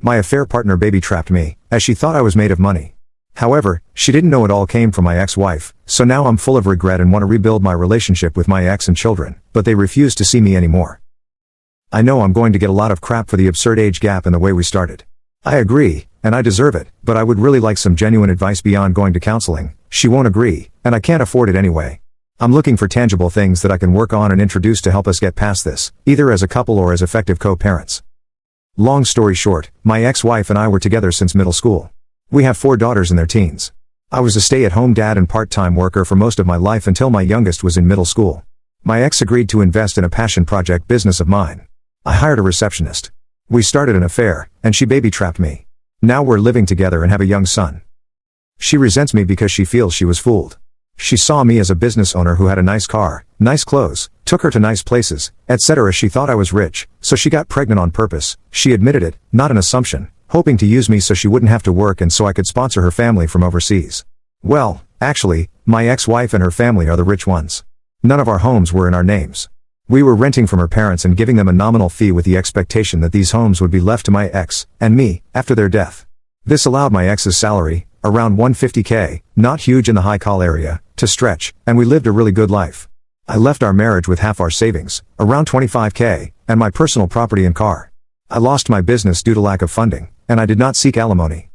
My affair partner baby-trapped me, as she thought I was made of money. However, she didn't know it all came from my ex-wife, so now I'm full of regret and want to rebuild my relationship with my ex and children, but they refuse to see me anymore. I know I'm going to get a lot of crap for the absurd age gap and the way we started. I agree, and I deserve it, but I would really like some genuine advice beyond going to counseling. She won't agree, and I can't afford it anyway. I'm looking for tangible things that I can work on and introduce to help us get past this, either as a couple or as effective co-parents. Long story short, my ex-wife and I were together since middle school. We have 4 daughters in their teens. I was a stay-at-home dad and part-time worker for most of my life until my youngest was in middle school. My ex agreed to invest in a passion project business of mine. I hired a receptionist. We started an affair, and she baby-trapped me. Now we're living together and have a young son. She resents me because she feels she was fooled. She saw me as a business owner who had a nice car, nice clothes, took her to nice places, etc. She thought I was rich, so she got pregnant on purpose. She admitted it, not an assumption, hoping to use me so she wouldn't have to work and so I could sponsor her family from overseas. Well, actually, my ex-wife and her family are the rich ones. None of our homes were in our names. We were renting from her parents and giving them a nominal fee with the expectation that these homes would be left to my ex and me after their death. This allowed my ex's salary, around $150K, not huge in the high-call area, to stretch, and we lived a really good life. I left our marriage with half our savings, around $25K, and my personal property and car. I lost my business due to lack of funding, and I did not seek alimony.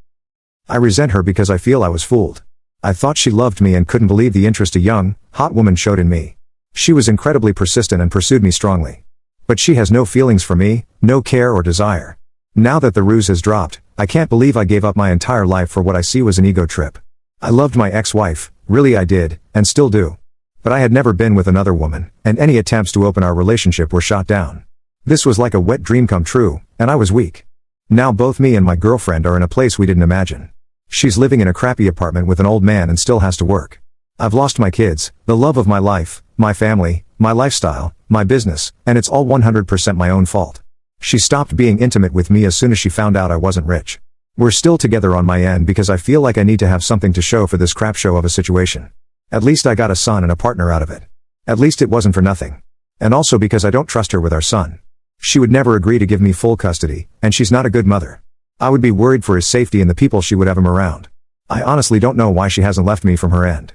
I resent her because I feel I was fooled. I thought she loved me and couldn't believe the interest a young, hot woman showed in me. She was incredibly persistent and pursued me strongly. But she has no feelings for me, no care or desire. Now that the ruse has dropped, I can't believe I gave up my entire life for what I see was an ego trip. I loved my ex-wife, really I did, and still do. But I had never been with another woman, and any attempts to open our relationship were shot down. This was like a wet dream come true, and I was weak. Now both me and my girlfriend are in a place we didn't imagine. She's living in a crappy apartment with an old man and still has to work. I've lost my kids, the love of my life, my family, my lifestyle, my business, and it's all 100% my own fault. She stopped being intimate with me as soon as she found out I wasn't rich. We're still together on my end because I feel like I need to have something to show for this crap show of a situation. At least I got a son and a partner out of it. At least it wasn't for nothing. And also because I don't trust her with our son. She would never agree to give me full custody, and she's not a good mother. I would be worried for his safety and the people she would have him around. I honestly don't know why she hasn't left me from her end.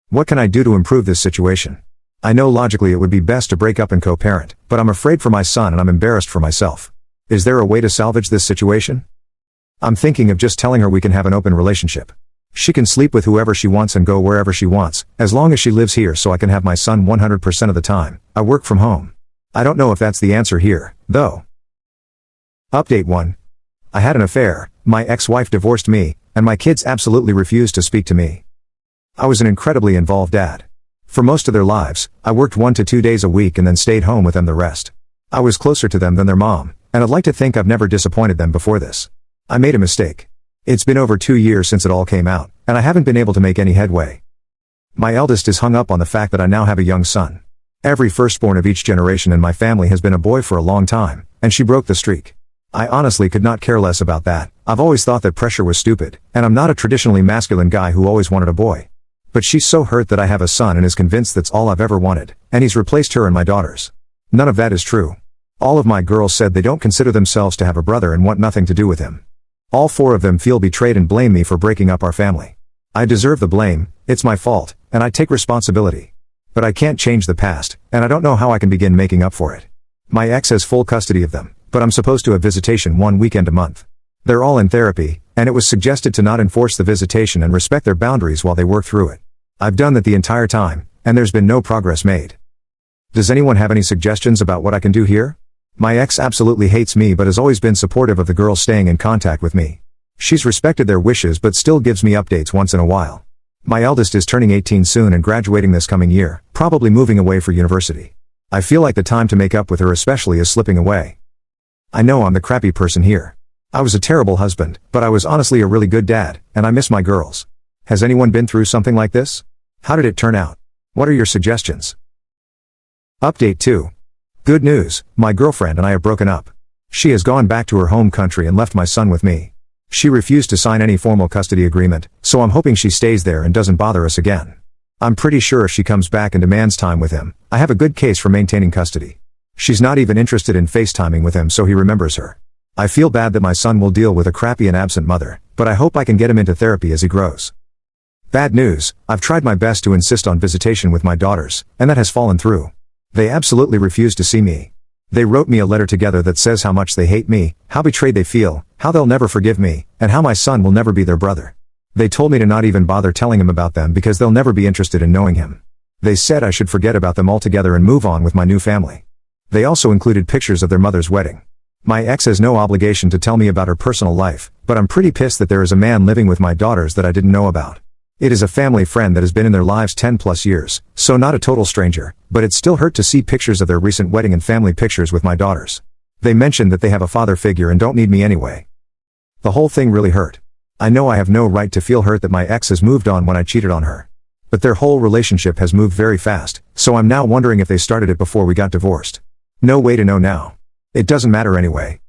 What can I do to improve this situation? I know logically it would be best to break up and co-parent, but I'm afraid for my son and I'm embarrassed for myself. Is there a way to salvage this situation? I'm thinking of just telling her we can have an open relationship. She can sleep with whoever she wants and go wherever she wants, as long as she lives here so I can have my son 100% of the time. I work from home. I don't know if that's the answer here, though. Update 1. I had an affair, my ex-wife divorced me, and my kids absolutely refused to speak to me. I was an incredibly involved dad. For most of their lives, I worked 1 to 2 days a week and then stayed home with them the rest. I was closer to them than their mom, and I'd like to think I've never disappointed them before this. I made a mistake. It's been over 2 years since it all came out, and I haven't been able to make any headway. My eldest is hung up on the fact that I now have a young son. Every firstborn of each generation in my family has been a boy for a long time, and she broke the streak. I honestly could not care less about that. I've always thought that pressure was stupid, and I'm not a traditionally masculine guy who always wanted a boy. But she's so hurt that I have a son and is convinced that's all I've ever wanted, and he's replaced her and my daughters. None of that is true. All of my girls said they don't consider themselves to have a brother and want nothing to do with him. All 4 of them feel betrayed and blame me for breaking up our family. I deserve the blame, it's my fault, and I take responsibility. But I can't change the past, and I don't know how I can begin making up for it. My ex has full custody of them, but I'm supposed to have visitation 1 weekend a month. They're all in therapy, and it was suggested to not enforce the visitation and respect their boundaries while they work through it. I've done that the entire time, and there's been no progress made. Does anyone have any suggestions about what I can do here? My ex absolutely hates me but has always been supportive of the girls staying in contact with me. She's respected their wishes but still gives me updates once in a while. My eldest is turning 18 soon and graduating this coming year, probably moving away for university. I feel like the time to make up with her especially is slipping away. I know I'm the crappy person here. I was a terrible husband, but I was honestly a really good dad, and I miss my girls. Has anyone been through something like this? How did it turn out? What are your suggestions? Update 2. Good news, my girlfriend and I have broken up. She has gone back to her home country and left my son with me. She refused to sign any formal custody agreement, so I'm hoping she stays there and doesn't bother us again. I'm pretty sure if she comes back and demands time with him, I have a good case for maintaining custody. She's not even interested in FaceTiming with him so he remembers her. I feel bad that my son will deal with a crappy and absent mother, but I hope I can get him into therapy as he grows. Bad news, I've tried my best to insist on visitation with my daughters, and that has fallen through. They absolutely refuse to see me. They wrote me a letter together that says how much they hate me, how betrayed they feel, how they'll never forgive me, and how my son will never be their brother. They told me to not even bother telling him about them because they'll never be interested in knowing him. They said I should forget about them altogether and move on with my new family. They also included pictures of their mother's wedding. My ex has no obligation to tell me about her personal life, but I'm pretty pissed that there is a man living with my daughters that I didn't know about. It is a family friend that has been in their lives 10 plus years, so not a total stranger, but it still hurt to see pictures of their recent wedding and family pictures with my daughters. They mentioned that they have a father figure and don't need me anyway. The whole thing really hurt. I know I have no right to feel hurt that my ex has moved on when I cheated on her. But their whole relationship has moved very fast, so I'm now wondering if they started it before we got divorced. No way to know now. It doesn't matter anyway.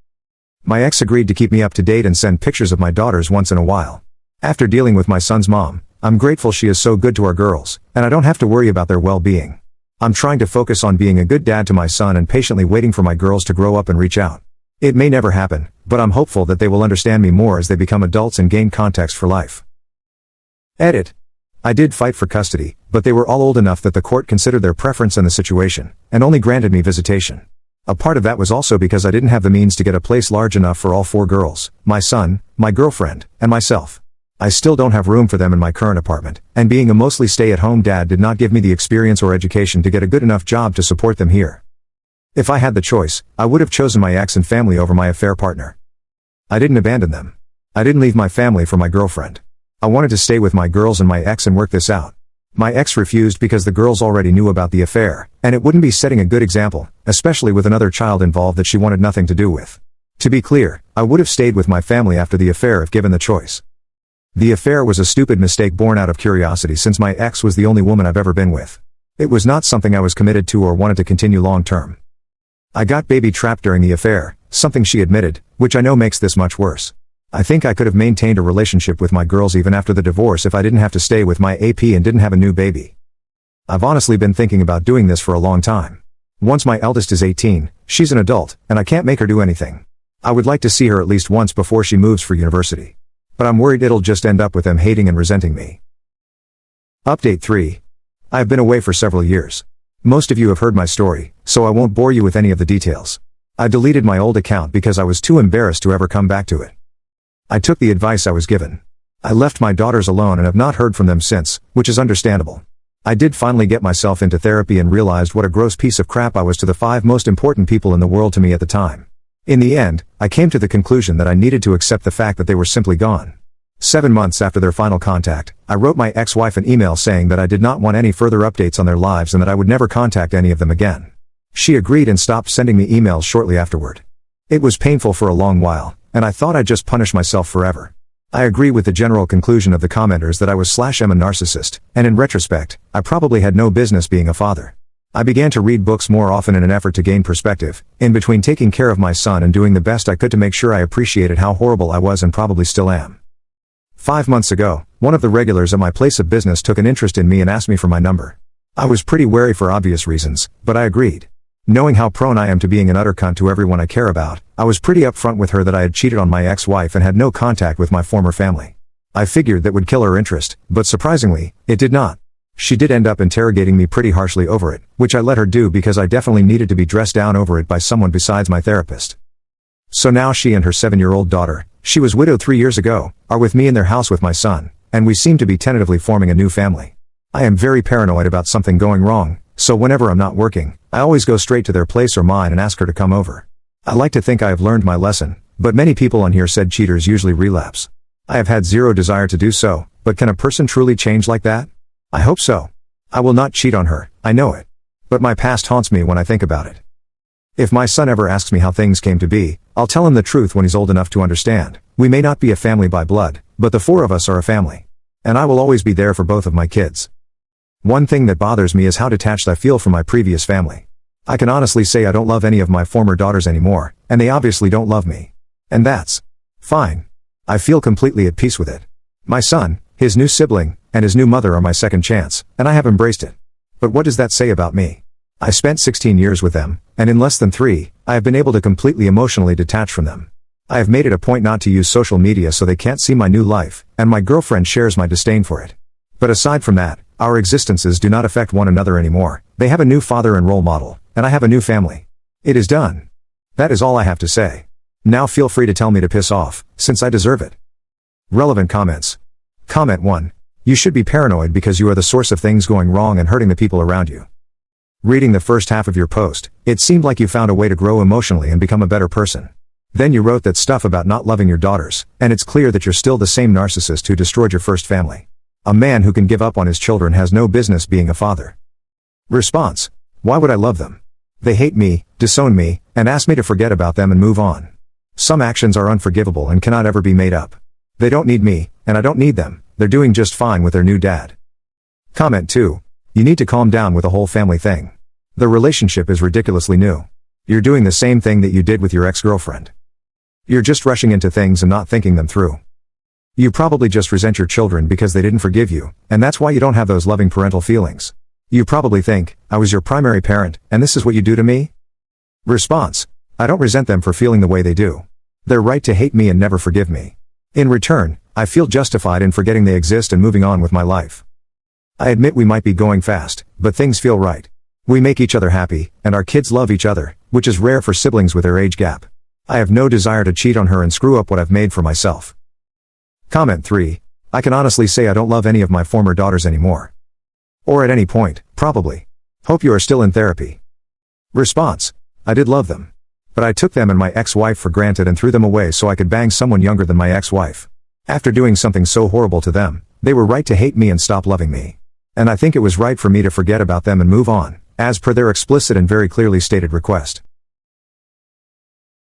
My ex agreed to keep me up to date and send pictures of my daughters once in a while. After dealing with my son's mom, I'm grateful she is so good to our girls, and I don't have to worry about their well-being. I'm trying to focus on being a good dad to my son and patiently waiting for my girls to grow up and reach out. It may never happen, but I'm hopeful that they will understand me more as they become adults and gain context for life. Edit. I did fight for custody, but they were all old enough that the court considered their preference and the situation, and only granted me visitation. A part of that was also because I didn't have the means to get a place large enough for all 4 girls, my son, my girlfriend, and myself. I still don't have room for them in my current apartment, and being a mostly stay-at-home dad did not give me the experience or education to get a good enough job to support them here. If I had the choice, I would have chosen my ex and family over my affair partner. I didn't abandon them. I didn't leave my family for my girlfriend. I wanted to stay with my girls and my ex and work this out. My ex refused because the girls already knew about the affair, and it wouldn't be setting a good example, especially with another child involved that she wanted nothing to do with. To be clear, I would have stayed with my family after the affair if given the choice. The affair was a stupid mistake born out of curiosity since my ex was the only woman I've ever been with. It was not something I was committed to or wanted to continue long term. I got baby trapped during the affair, something she admitted, which I know makes this much worse. I think I could have maintained a relationship with my girls even after the divorce if I didn't have to stay with my AP and didn't have a new baby. I've honestly been thinking about doing this for a long time. Once my eldest is 18, she's an adult, and I can't make her do anything. I would like to see her at least once before she moves for university. But I'm worried it'll just end up with them hating and resenting me. Update 3. I have been away for several years. Most of you have heard my story, so I won't bore you with any of the details. I deleted my old account because I was too embarrassed to ever come back to it. I took the advice I was given. I left my daughters alone and have not heard from them since, which is understandable. I did finally get myself into therapy and realized what a gross piece of crap I was to the 5 most important people in the world to me at the time. In the end, I came to the conclusion that I needed to accept the fact that they were simply gone. 7 months after their final contact, I wrote my ex-wife an email saying that I did not want any further updates on their lives and that I would never contact any of them again. She agreed and stopped sending me emails shortly afterward. It was painful for a long while, and I thought I'd just punish myself forever. I agree with the general conclusion of the commenters that I was /am a narcissist, and in retrospect, I probably had no business being a father. I began to read books more often in an effort to gain perspective, in between taking care of my son and doing the best I could to make sure I appreciated how horrible I was and probably still am. 5 months ago, one of the regulars at my place of business took an interest in me and asked me for my number. I was pretty wary for obvious reasons, but I agreed. Knowing how prone I am to being an utter cunt to everyone I care about, I was pretty upfront with her that I had cheated on my ex-wife and had no contact with my former family. I figured that would kill her interest, but surprisingly, it did not. She did end up interrogating me pretty harshly over it, which I let her do because I definitely needed to be dressed down over it by someone besides my therapist. So now she and her 7-year-old daughter, she was widowed 3 years ago, are with me in their house with my son, and we seem to be tentatively forming a new family. I am very paranoid about something going wrong, so whenever I'm not working, I always go straight to their place or mine and ask her to come over. I like to think I have learned my lesson, but many people on here said cheaters usually relapse. I have had zero desire to do so, but can a person truly change like that? I hope so. I will not cheat on her, I know it. But my past haunts me when I think about it. If my son ever asks me how things came to be, I'll tell him the truth when he's old enough to understand. We may not be a family by blood, but the 4 of us are a family. And I will always be there for both of my kids. One thing that bothers me is how detached I feel from my previous family. I can honestly say I don't love any of my former daughters anymore, and they obviously don't love me. And that's fine. I feel completely at peace with it. My son, his new sibling, and his new mother are my second chance, and I have embraced it. But what does that say about me? I spent 16 years with them, and in less than 3, I have been able to completely emotionally detach from them. I have made it a point not to use social media so they can't see my new life, and my girlfriend shares my disdain for it. But aside from that, our existences do not affect one another anymore. They have a new father and role model, and I have a new family. It is done. That is all I have to say. Now feel free to tell me to piss off, since I deserve it. Relevant comments. Comment 1. You should be paranoid because you are the source of things going wrong and hurting the people around you. Reading the first half of your post, it seemed like you found a way to grow emotionally and become a better person. Then you wrote that stuff about not loving your daughters, and it's clear that you're still the same narcissist who destroyed your first family. A man who can give up on his children has no business being a father. Response. Why would I love them? They hate me, disown me, and ask me to forget about them and move on. Some actions are unforgivable and cannot ever be made up. They don't need me, and I don't need them. They're doing just fine with their new dad. Comment 2. You need to calm down with the whole family thing. The relationship is ridiculously new. You're doing the same thing that you did with your ex-girlfriend. You're just rushing into things and not thinking them through. You probably just resent your children because they didn't forgive you, and that's why you don't have those loving parental feelings. You probably think, I was your primary parent, and this is what you do to me? Response. I don't resent them for feeling the way they do. They're right to hate me and never forgive me. In return, I feel justified in forgetting they exist and moving on with my life. I admit we might be going fast, but things feel right. We make each other happy, and our kids love each other, which is rare for siblings with their age gap. I have no desire to cheat on her and screw up what I've made for myself. Comment 3. I can honestly say I don't love any of my former daughters anymore. Or at any point, probably. Hope you are still in therapy. Response. I did love them. But I took them and my ex-wife for granted and threw them away so I could bang someone younger than my ex-wife. After doing something so horrible to them, they were right to hate me and stop loving me. And I think it was right for me to forget about them and move on, as per their explicit and very clearly stated request.